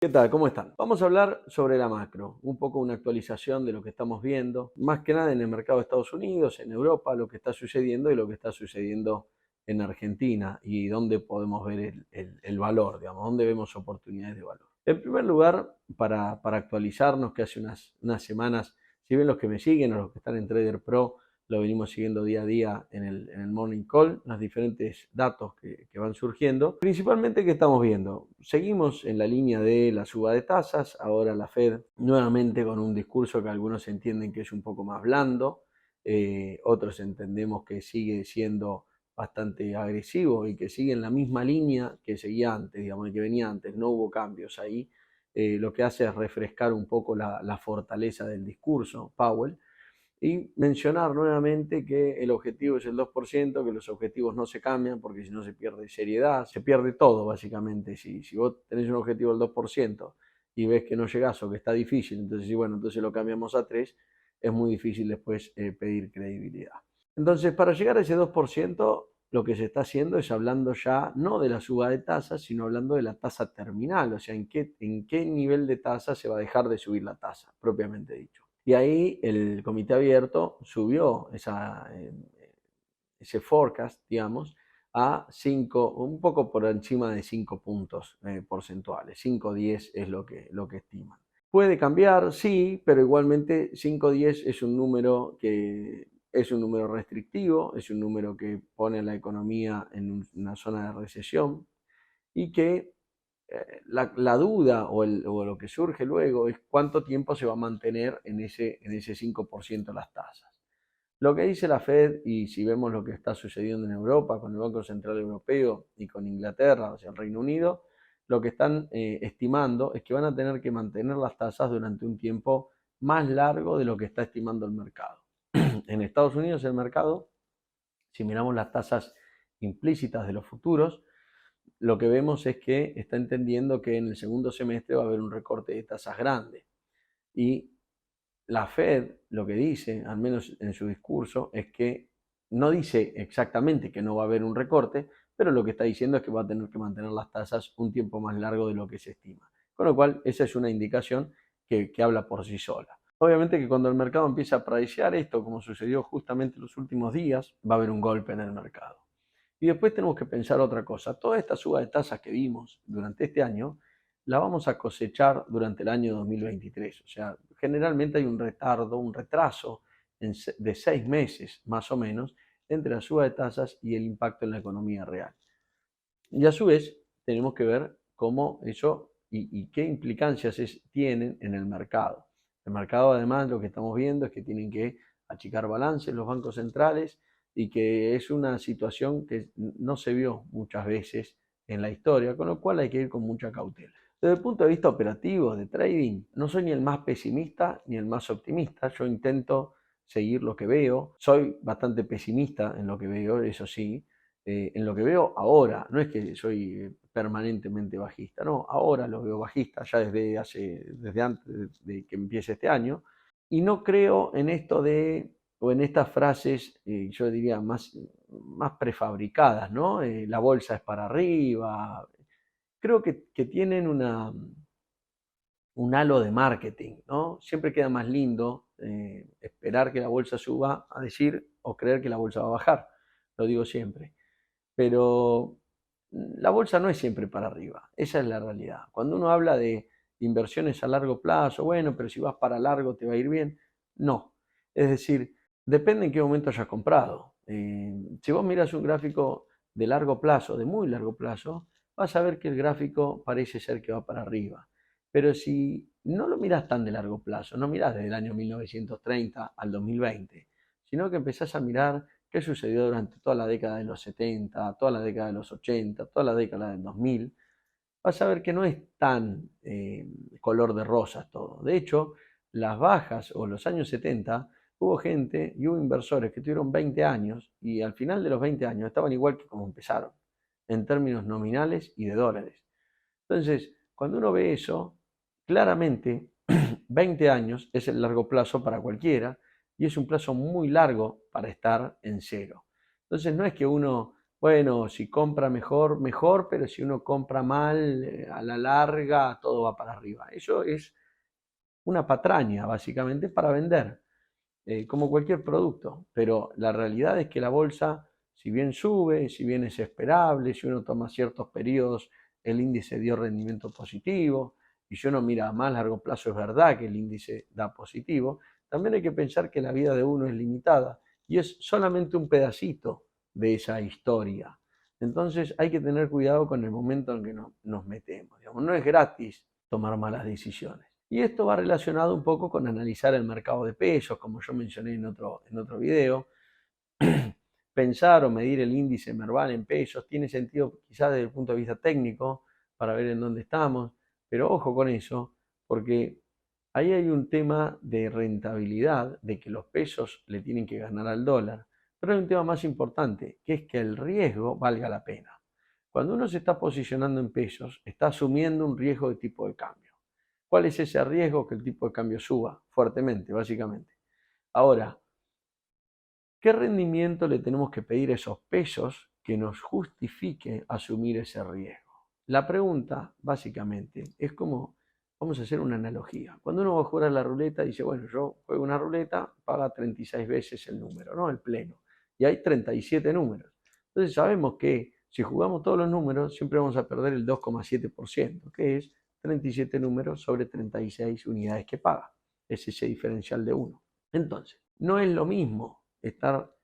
¿Qué tal? ¿Cómo están? Vamos a hablar sobre la macro, un poco una actualización de lo que estamos viendo, más que nada en el mercado de Estados Unidos, en Europa, lo que está sucediendo y lo que está sucediendo en Argentina y dónde podemos ver el valor, digamos, dónde vemos oportunidades de valor. En primer lugar, para actualizarnos, que hace unas semanas, si bien los que me siguen o los que están en Trader Pro, lo venimos siguiendo día a día en el Morning Call, los diferentes datos que van surgiendo. Principalmente, ¿qué estamos viendo? Seguimos en la línea de la suba de tasas, ahora la Fed nuevamente con un discurso que algunos entienden que es un poco más blando, otros entendemos que sigue siendo bastante agresivo y que sigue en la misma línea que seguía antes, digamos, que venía antes, no hubo cambios ahí. Lo que hace es refrescar un poco la fortaleza del discurso, Powell, y mencionar nuevamente que el objetivo es el 2%, que los objetivos no se cambian porque si no se pierde seriedad, se pierde todo básicamente. Si vos tenés un objetivo del 2% y ves que no llegás o que está difícil, entonces bueno, entonces lo cambiamos a 3, es muy difícil después pedir credibilidad. Entonces, para llegar a ese 2%, lo que se está haciendo es hablando ya no de la suba de tasas, sino hablando de la tasa terminal, o sea, en qué nivel de tasa se va a dejar de subir la tasa, propiamente dicho. Y ahí el comité abierto subió ese forecast, digamos, a 5, un poco por encima de 5 puntos porcentuales. 5 o 10 es lo que estiman. Puede cambiar, sí, pero igualmente 5 o 10 es un número que es un número restrictivo, es un número que pone a la economía en una zona de recesión y que la duda o lo que surge luego es cuánto tiempo se va a mantener en ese 5% las tasas. Lo que dice la Fed, y si vemos lo que está sucediendo en Europa con el Banco Central Europeo y con Inglaterra, o sea, el Reino Unido, lo que están estimando es que van a tener que mantener las tasas durante un tiempo más largo de lo que está estimando el mercado. En Estados Unidos el mercado, si miramos las tasas implícitas de los futuros, lo que vemos es que está entendiendo que en el segundo semestre va a haber un recorte de tasas grande. Y la Fed lo que dice, al menos en su discurso, es que no dice exactamente que no va a haber un recorte, pero lo que está diciendo es que va a tener que mantener las tasas un tiempo más largo de lo que se estima. Con lo cual, esa es una indicación que habla por sí sola. Obviamente que cuando el mercado empieza a pricear esto, como sucedió justamente en los últimos días, va a haber un golpe en el mercado. Y después tenemos que pensar otra cosa. Toda esta suba de tasas que vimos durante este año, la vamos a cosechar durante el año 2023. O sea, generalmente hay un retardo, un retraso de 6 meses más o menos entre la suba de tasas y el impacto en la economía real. Y a su vez, tenemos que ver cómo eso y qué implicancias tienen en el mercado. El mercado, además, lo que estamos viendo es que tienen que achicar balances los bancos centrales y que es una situación que no se vio muchas veces en la historia, con lo cual hay que ir con mucha cautela. Desde el punto de vista operativo, de trading, no soy ni el más pesimista ni el más optimista. Yo intento seguir lo que veo. Soy bastante pesimista en lo que veo, eso sí, en lo que veo ahora. No es que soy permanentemente bajista, no, ahora lo veo bajista, ya desde antes de que empiece este año. Y no creo en esto o en estas frases, yo diría, más prefabricadas, ¿no? La bolsa es para arriba. Creo que tienen un halo de marketing, ¿no? Siempre queda más lindo esperar que la bolsa suba a decir o creer que la bolsa va a bajar. Lo digo siempre. Pero la bolsa no es siempre para arriba, esa es la realidad. Cuando uno habla de inversiones a largo plazo, bueno, pero si vas para largo te va a ir bien, no. Es decir, depende en qué momento hayas comprado. Si vos miras un gráfico de largo plazo, de muy largo plazo, vas a ver que el gráfico parece ser que va para arriba. Pero si no lo miras tan de largo plazo, no miras desde el año 1930 al 2020, sino que empezás a mirar qué sucedió durante toda la década de los 70, toda la década de los 80, toda la década del 2000, vas a ver que no es tan color de rosas todo. De hecho, las bajas o los años 70, hubo gente y hubo inversores que tuvieron 20 años y al final de los 20 años estaban igual que como empezaron, en términos nominales y de dólares. Entonces, cuando uno ve eso, claramente 20 años es el largo plazo para cualquiera y es un plazo muy largo para estar en cero. Entonces, no es que uno bueno, si compra mejor, mejor, pero si uno compra mal, a la larga todo va para arriba. Eso es una patraña, básicamente, para vender, como cualquier producto. Pero la realidad es que la bolsa, si bien sube, si bien es esperable, si uno toma ciertos periodos, el índice dio rendimiento positivo, y si uno mira a más largo plazo es verdad que el índice da positivo, también hay que pensar que la vida de uno es limitada y es solamente un pedacito de esa historia. Entonces hay que tener cuidado con el momento en que nos metemos. Digamos, no es gratis tomar malas decisiones. Y esto va relacionado un poco con analizar el mercado de pesos, como yo mencioné en otro video. Pensar o medir el índice Merval en pesos tiene sentido quizás desde el punto de vista técnico para ver en dónde estamos, pero ojo con eso, porque ahí hay un tema de rentabilidad, de que los pesos le tienen que ganar al dólar, pero hay un tema más importante, que es que el riesgo valga la pena. Cuando uno se está posicionando en pesos, está asumiendo un riesgo de tipo de cambio. ¿Cuál es ese riesgo? Que el tipo de cambio suba fuertemente, básicamente. Ahora, ¿qué rendimiento le tenemos que pedir a esos pesos que nos justifique asumir ese riesgo? La pregunta, básicamente, es como, vamos a hacer una analogía. Cuando uno va a jugar a la ruleta, dice, bueno, yo juego una ruleta, paga 36 veces el número, ¿no? El pleno. Y hay 37 números. Entonces sabemos que si jugamos todos los números, siempre vamos a perder el 2,7%, que es 37 números sobre 36 unidades que paga. Es ese diferencial de 1. Entonces, no es lo mismo estar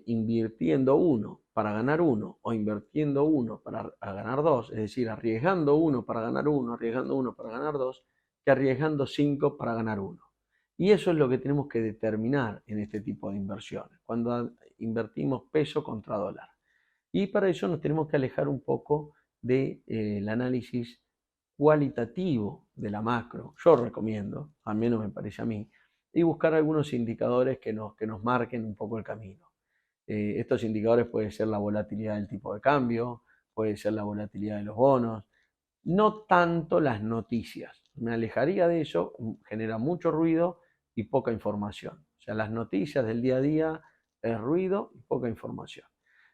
invirtiendo 1 para ganar 1 o invirtiendo 1 para ganar 2, es decir, arriesgando 1 para ganar 1, arriesgando 1 para ganar 2, que arriesgando 5 para ganar 1. Y eso es lo que tenemos que determinar en este tipo de inversiones, cuando invertimos peso contra dólar. Y para eso nos tenemos que alejar un poco del análisis cualitativo de la macro. Yo recomiendo, al menos me parece a mí, y buscar algunos indicadores que nos marquen un poco el camino. Estos indicadores pueden ser la volatilidad del tipo de cambio, puede ser la volatilidad de los bonos, no tanto las noticias. Me alejaría de eso, genera mucho ruido y poca información. O sea, las noticias del día a día es ruido y poca información.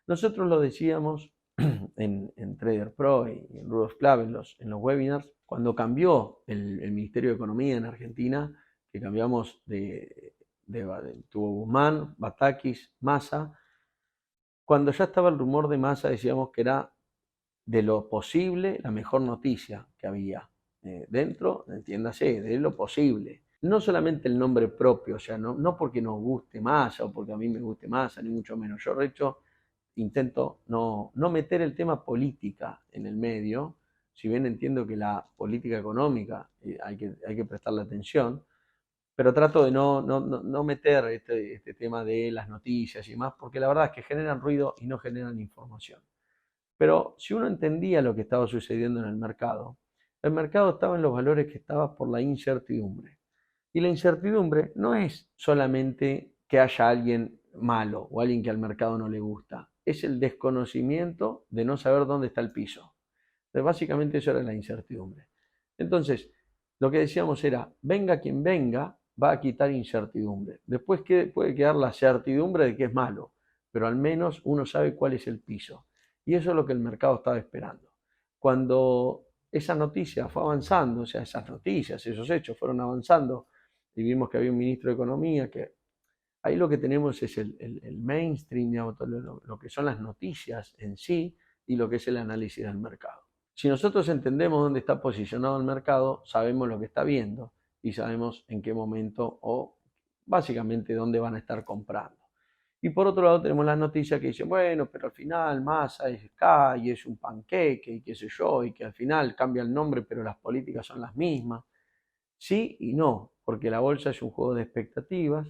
Nosotros lo decíamos en Trader Pro y en Rudolf Club en los webinars, cuando cambió el Ministerio de Economía en Argentina, que cambiamos tuvo Guzmán, Batakis, Massa. Cuando ya estaba el rumor de Massa, decíamos que era de lo posible la mejor noticia que había dentro, entiéndase, de lo posible. No solamente el nombre propio, o sea, no porque nos guste Massa o porque a mí me guste Massa, ni mucho menos. Yo, de hecho, intento no meter el tema política en el medio, si bien entiendo que la política económica hay que prestarle atención, pero trato de no meter este tema de las noticias y demás, porque la verdad es que generan ruido y no generan información. Pero si uno entendía lo que estaba sucediendo en el mercado estaba en los valores que estaba por la incertidumbre. Y la incertidumbre no es solamente que haya alguien malo o alguien que al mercado no le gusta, es el desconocimiento de no saber dónde está el piso. Entonces, básicamente eso era la incertidumbre. Entonces, lo que decíamos era, venga quien venga, va a quitar incertidumbre. Después puede quedar la certidumbre de que es malo, pero al menos uno sabe cuál es el piso. Y eso es lo que el mercado estaba esperando. Cuando esa noticia fue avanzando, o sea, esas noticias, esos hechos fueron avanzando, y vimos que había un ministro de Economía que ahí lo que tenemos es el mainstream, digamos, lo que son las noticias en sí y lo que es el análisis del mercado. Si nosotros entendemos dónde está posicionado el mercado, sabemos lo que está viendo y sabemos en qué momento o básicamente dónde van a estar comprando. Y por otro lado tenemos las noticias que dicen, bueno, pero al final Massa es Sky y es un panqueque y qué sé yo, y que al final cambia el nombre pero las políticas son las mismas. Sí y no, porque la bolsa es un juego de expectativas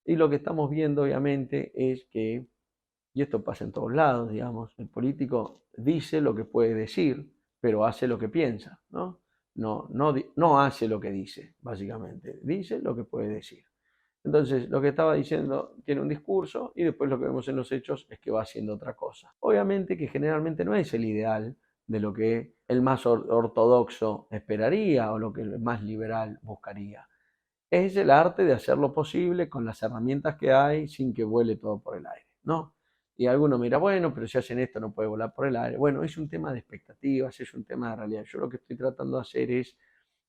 y lo que estamos viendo obviamente es que, y esto pasa en todos lados, digamos, el político dice lo que puede decir, pero hace lo que piensa, ¿no? No hace lo que dice, básicamente, dice lo que puede decir. Entonces, lo que estaba diciendo tiene un discurso y después lo que vemos en los hechos es que va haciendo otra cosa. Obviamente que generalmente no es el ideal de lo que el más ortodoxo esperaría o lo que el más liberal buscaría. Es el arte de hacer lo posible con las herramientas que hay sin que vuele todo por el aire, ¿no? Y alguno me dirá, bueno, pero si hacen esto no puede volar por el aire. Bueno, es un tema de expectativas, es un tema de realidad. Yo lo que estoy tratando de hacer es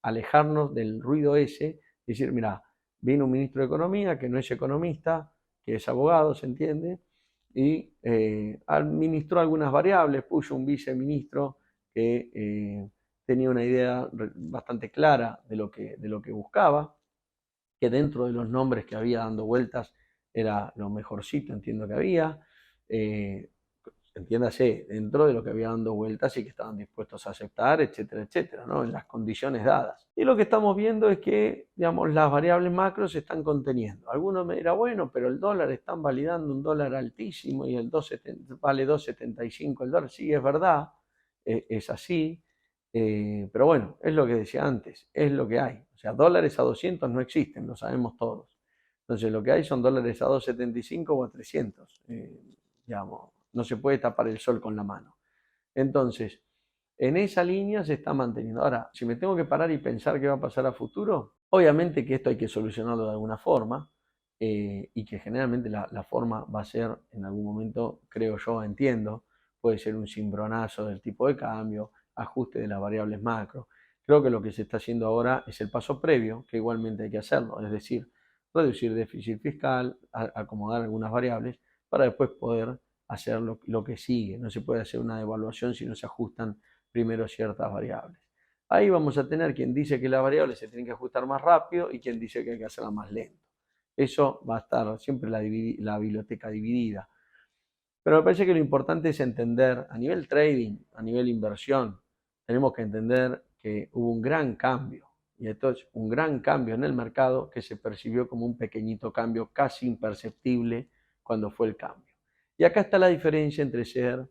alejarnos del ruido ese, y decir, mira, viene un ministro de Economía que no es economista, que es abogado, se entiende, y administró algunas variables, puso un viceministro que tenía una idea bastante clara de lo que buscaba, que dentro de los nombres que había dando vueltas era lo mejorcito, entiendo que había. Eh, Entiéndase, dentro de lo que había dando vueltas y que estaban dispuestos a aceptar, etcétera, etcétera, ¿no? En las condiciones dadas. Y lo que estamos viendo es que, digamos, las variables macro se están conteniendo. Algunos me dirán, bueno, pero el dólar, están validando un dólar altísimo y el 2,70, vale 2,75 el dólar. Sí, es verdad, es así, pero bueno, es lo que decía antes, es lo que hay. O sea, dólares a 200 no existen, lo sabemos todos. Entonces, lo que hay son dólares a 2,75 o a 300, digamos. No se puede tapar el sol con la mano. Entonces, en esa línea se está manteniendo. Ahora, si me tengo que parar y pensar qué va a pasar a futuro, obviamente que esto hay que solucionarlo de alguna forma, y que generalmente la forma va a ser, en algún momento, creo yo, entiendo, puede ser un cimbronazo del tipo de cambio, ajuste de las variables macro. Creo que lo que se está haciendo ahora es el paso previo, que igualmente hay que hacerlo, es decir, reducir déficit fiscal, acomodar algunas variables, para después poder hacer lo que sigue. No se puede hacer una devaluación si no se ajustan primero ciertas variables. Ahí vamos a tener quien dice que las variables se tienen que ajustar más rápido y quien dice que hay que hacerlas más lento. Eso va a estar siempre la biblioteca dividida. Pero me parece que lo importante es entender, a nivel trading, a nivel inversión, tenemos que entender que hubo un gran cambio. Y esto es un gran cambio en el mercado que se percibió como un pequeñito cambio casi imperceptible cuando fue el cambio. Y acá está la diferencia entre ser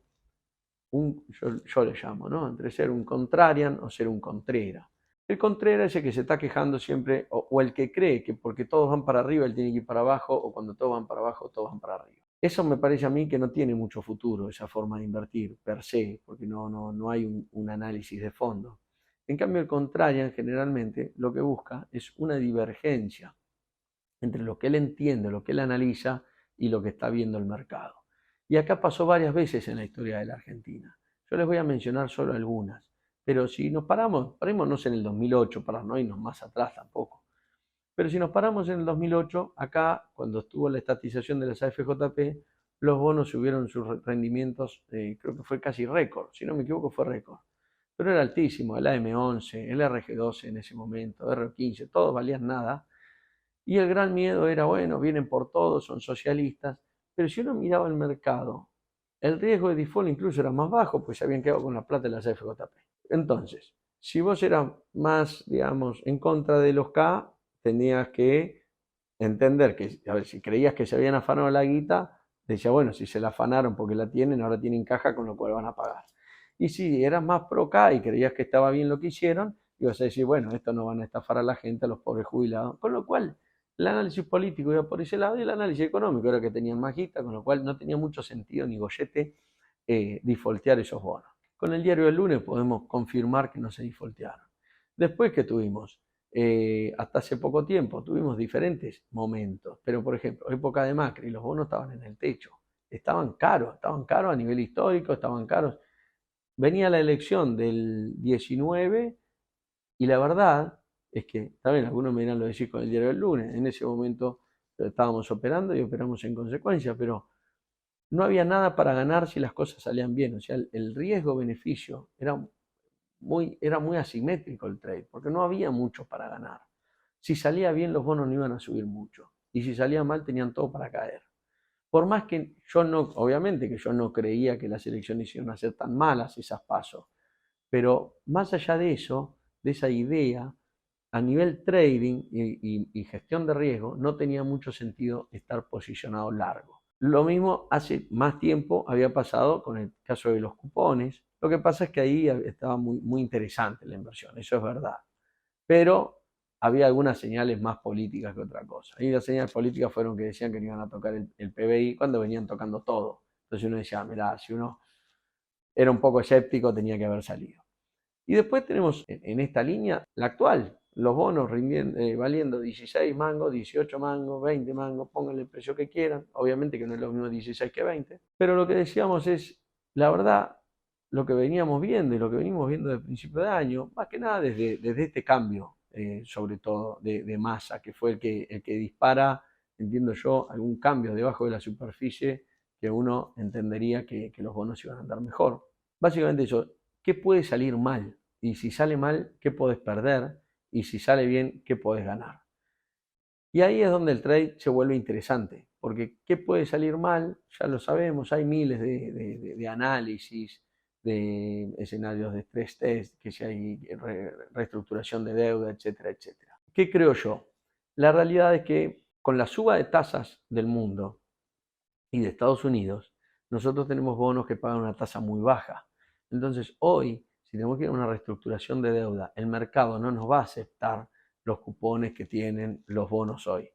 yo le llamo, ¿no? Entre ser un contrarian o ser un contrera. El contrera es el que se está quejando siempre, o el que cree que porque todos van para arriba, él tiene que ir para abajo, o cuando todos van para abajo, todos van para arriba. Eso me parece a mí que no tiene mucho futuro, esa forma de invertir, per se, porque no hay un análisis de fondo. En cambio, el contrarian generalmente lo que busca es una divergencia entre lo que él entiende, lo que él analiza y lo que está viendo el mercado. Y acá pasó varias veces en la historia de la Argentina. Yo les voy a mencionar solo algunas, pero si nos paramos, parémonos en el 2008, para no irnos más atrás tampoco. Pero si nos paramos en el 2008, acá, cuando estuvo la estatización de las AFJP, los bonos subieron sus rendimientos, creo que fue casi récord, si no me equivoco fue récord. Pero era altísimo, el AM11, el RG12 en ese momento, R15, todos valían nada. Y el gran miedo era, bueno, vienen por todos, son socialistas, pero si uno miraba el mercado, el riesgo de default incluso era más bajo, pues se habían quedado con la plata de las FJP. Entonces, si vos eras más, digamos, en contra de los K, tenías que entender que, a ver, si creías que se habían afanado la guita, decía, bueno, si se la afanaron porque la tienen, ahora tienen caja con lo cual van a pagar. Y si eras más pro K y creías que estaba bien lo que hicieron, ibas a decir, bueno, esto no van a estafar a la gente, a los pobres jubilados. Con lo cual, el análisis político iba por ese lado y el análisis económico era que tenían más guita, con lo cual no tenía mucho sentido ni gollete defaultear esos bonos. Con el diario del lunes podemos confirmar que no se defaultearon. Después que tuvimos, hasta hace poco tiempo, tuvimos diferentes momentos, pero por ejemplo, época de Macri, los bonos estaban en el techo, estaban caros a nivel histórico, estaban caros. Venía la elección del 19 y la verdad es que, también algunos me dirán lo decís con el diario del lunes, en ese momento estábamos operando y operamos en consecuencia, pero no había nada para ganar si las cosas salían bien. O sea, el riesgo-beneficio era muy asimétrico el trade, porque no había mucho para ganar. Si salía bien, los bonos no iban a subir mucho. Y si salía mal, tenían todo para caer. Por más que yo no, obviamente que yo no creía que las elecciones iban a ser tan malas, esas pasos. Pero más allá de eso, de esa idea, a nivel trading y gestión de riesgo, no tenía mucho sentido estar posicionado largo. Lo mismo hace más tiempo había pasado con el caso de los cupones. Lo que pasa es que ahí estaba muy interesante la inversión, eso es verdad. Pero había algunas señales más políticas que otra cosa. Y las señales políticas fueron que decían que no iban a tocar el PBI cuando venían tocando todo. Entonces uno decía, mirá, si uno era un poco escéptico tenía que haber salido. Y después tenemos en esta línea la actual. los bonos valiendo 16 mangos, 18 mangos, 20 mangos, pónganle el precio que quieran, obviamente que no es lo mismo 16 que 20, pero lo que decíamos es, la verdad, lo que veníamos viendo y lo que venimos viendo desde el principio de año, más que nada desde este cambio, sobre todo de masa, que fue el que dispara, entiendo yo, algún cambio debajo de la superficie que uno entendería que los bonos iban a andar mejor. Básicamente eso, ¿qué puede salir mal? Y si sale mal, ¿qué podés perder? Y si sale bien, ¿qué podés ganar? Y ahí es donde el trade se vuelve interesante, porque ¿qué puede salir mal? Ya lo sabemos, hay miles de análisis, de escenarios de stress test, que si hay reestructuración de deuda, etcétera, etcétera. ¿Qué creo yo? La realidad es que con la suba de tasas del mundo y de Estados Unidos, nosotros tenemos bonos que pagan una tasa muy baja. Entonces, hoy, si tenemos que ir a una reestructuración de deuda, el mercado no nos va a aceptar los cupones que tienen los bonos hoy.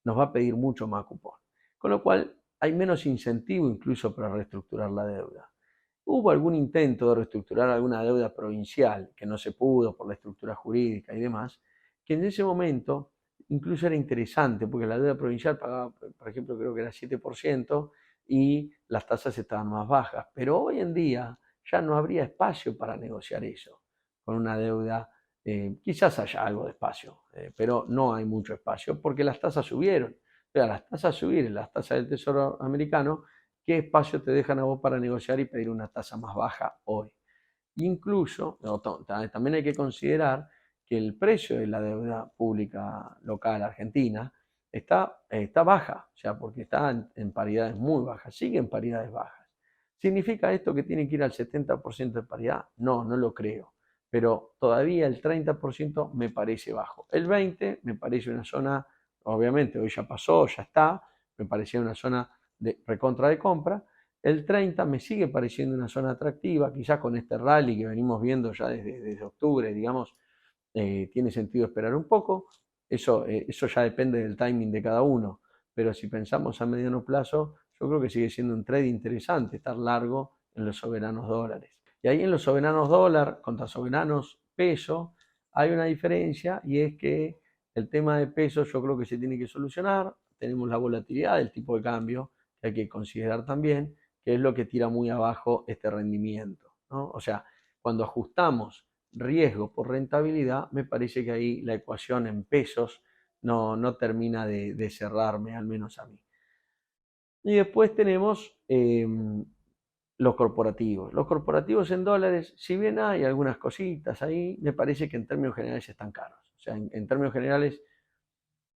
Nos va a pedir mucho más cupón. Con lo cual, hay menos incentivo incluso para reestructurar la deuda. Hubo algún intento de reestructurar alguna deuda provincial que no se pudo por la estructura jurídica y demás, que en ese momento incluso era interesante, porque la deuda provincial pagaba, por ejemplo, creo que era 7% y las tasas estaban más bajas. Pero hoy en día ya no habría espacio para negociar eso con una deuda. Quizás haya algo de espacio, pero no hay mucho espacio porque las tasas subieron. O sea, las tasas subieron, las tasas del Tesoro americano, ¿qué espacio te dejan a vos para negociar y pedir una tasa más baja hoy? Incluso, también hay que considerar que el precio de la deuda pública local argentina está baja, o sea, porque está en paridades muy bajas, sigue en paridades bajas. ¿Significa esto que tiene que ir al 70% de paridad? No, no lo creo, pero todavía el 30% me parece bajo. El 20% me parece una zona, obviamente hoy ya pasó, ya está, me parecía una zona de recontra de compra. El 30 me sigue pareciendo una zona atractiva, quizás con este rally que venimos viendo ya desde octubre, digamos, tiene sentido esperar un poco. Eso ya depende del timing de cada uno, pero si pensamos a mediano plazo, yo creo que sigue siendo un trade interesante estar largo en los soberanos dólares. Y ahí en los soberanos dólar contra soberanos peso hay una diferencia, y es que el tema de peso yo creo que se tiene que solucionar. Tenemos la volatilidad del tipo de cambio que hay que considerar también, que es lo que tira muy abajo este rendimiento, ¿no? O sea, cuando ajustamos riesgo por rentabilidad, me parece que ahí la ecuación en pesos no termina de cerrarme, al menos a mí. Y después tenemos los corporativos. Los corporativos en dólares, si bien hay algunas cositas ahí, me parece que en términos generales están caros. O sea, en términos generales,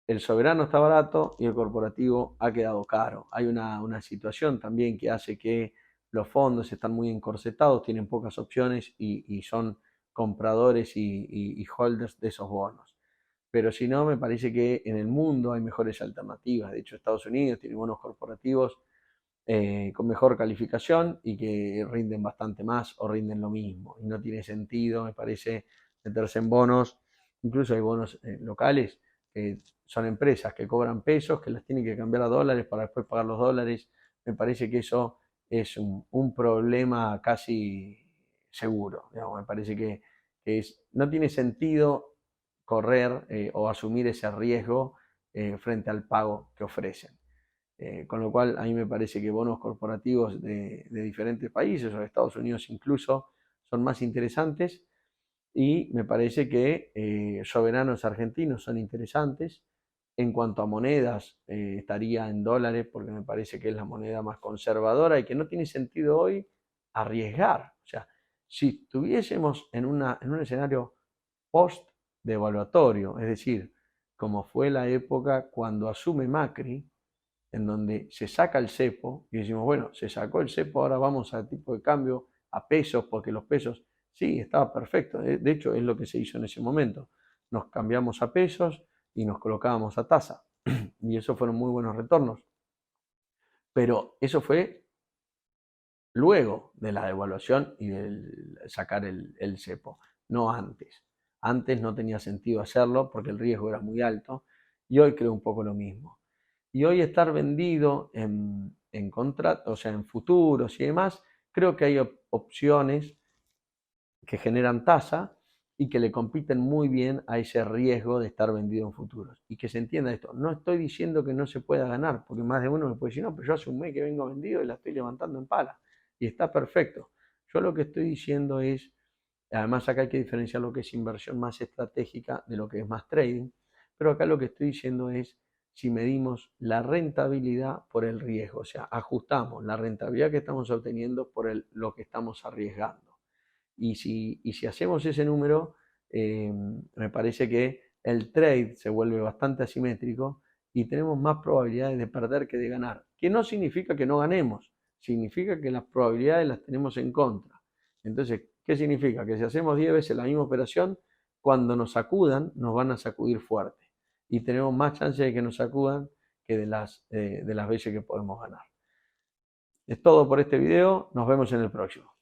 el soberano está barato y el corporativo ha quedado caro. Hay una situación también que hace que los fondos están muy encorsetados, tienen pocas opciones y son compradores y holders de esos bonos. Pero si no, me parece que en el mundo hay mejores alternativas. De hecho, Estados Unidos tiene bonos corporativos con mejor calificación y que rinden bastante más o rinden lo mismo. Y no tiene sentido, me parece, meterse en bonos. Incluso hay bonos locales que son empresas que cobran pesos, que las tienen que cambiar a dólares para después pagar los dólares. Me parece que eso es un problema casi seguro. Digamos, me parece que no tiene sentido correr o asumir ese riesgo frente al pago que ofrecen. Con lo cual, a mí me parece que bonos corporativos de diferentes países, o de Estados Unidos incluso, son más interesantes, y me parece que soberanos argentinos son interesantes. En cuanto a monedas, estaría en dólares porque me parece que es la moneda más conservadora y que no tiene sentido hoy arriesgar. O sea, si estuviésemos en un escenario post-devaluatorio, es decir, como fue la época cuando asume Macri, en donde se saca el cepo y decimos, bueno, se sacó el cepo, ahora vamos al tipo de cambio, a pesos, porque los pesos, sí, estaba perfecto. De hecho, es lo que se hizo en ese momento. Nos cambiamos a pesos y nos colocábamos a tasa. Y eso fueron muy buenos retornos. Pero eso fue luego de la devaluación y de sacar el cepo, no antes. Antes no tenía sentido hacerlo porque el riesgo era muy alto, y hoy creo un poco lo mismo. Y hoy estar vendido en contratos, o sea, en futuros y demás, creo que hay opciones que generan tasa y que le compiten muy bien a ese riesgo de estar vendido en futuros. Y que se entienda esto, no estoy diciendo que no se pueda ganar, porque más de uno me puede decir, no, pero yo hace un mes que vengo vendido y la estoy levantando en pala, y está perfecto. Yo lo que estoy diciendo es, además acá hay que diferenciar lo que es inversión más estratégica de lo que es más trading, pero acá lo que estoy diciendo es si medimos la rentabilidad por el riesgo, o sea, ajustamos la rentabilidad que estamos obteniendo por lo que estamos arriesgando. Y si hacemos ese número, me parece que el trade se vuelve bastante asimétrico y tenemos más probabilidades de perder que de ganar. Que no significa que no ganemos, significa que las probabilidades las tenemos en contra. Entonces, ¿qué significa? Que si hacemos 10 veces la misma operación, cuando nos sacudan, nos van a sacudir fuerte. Y tenemos más chance de que nos sacudan que de las veces que podemos ganar. Es todo por este video, nos vemos en el próximo.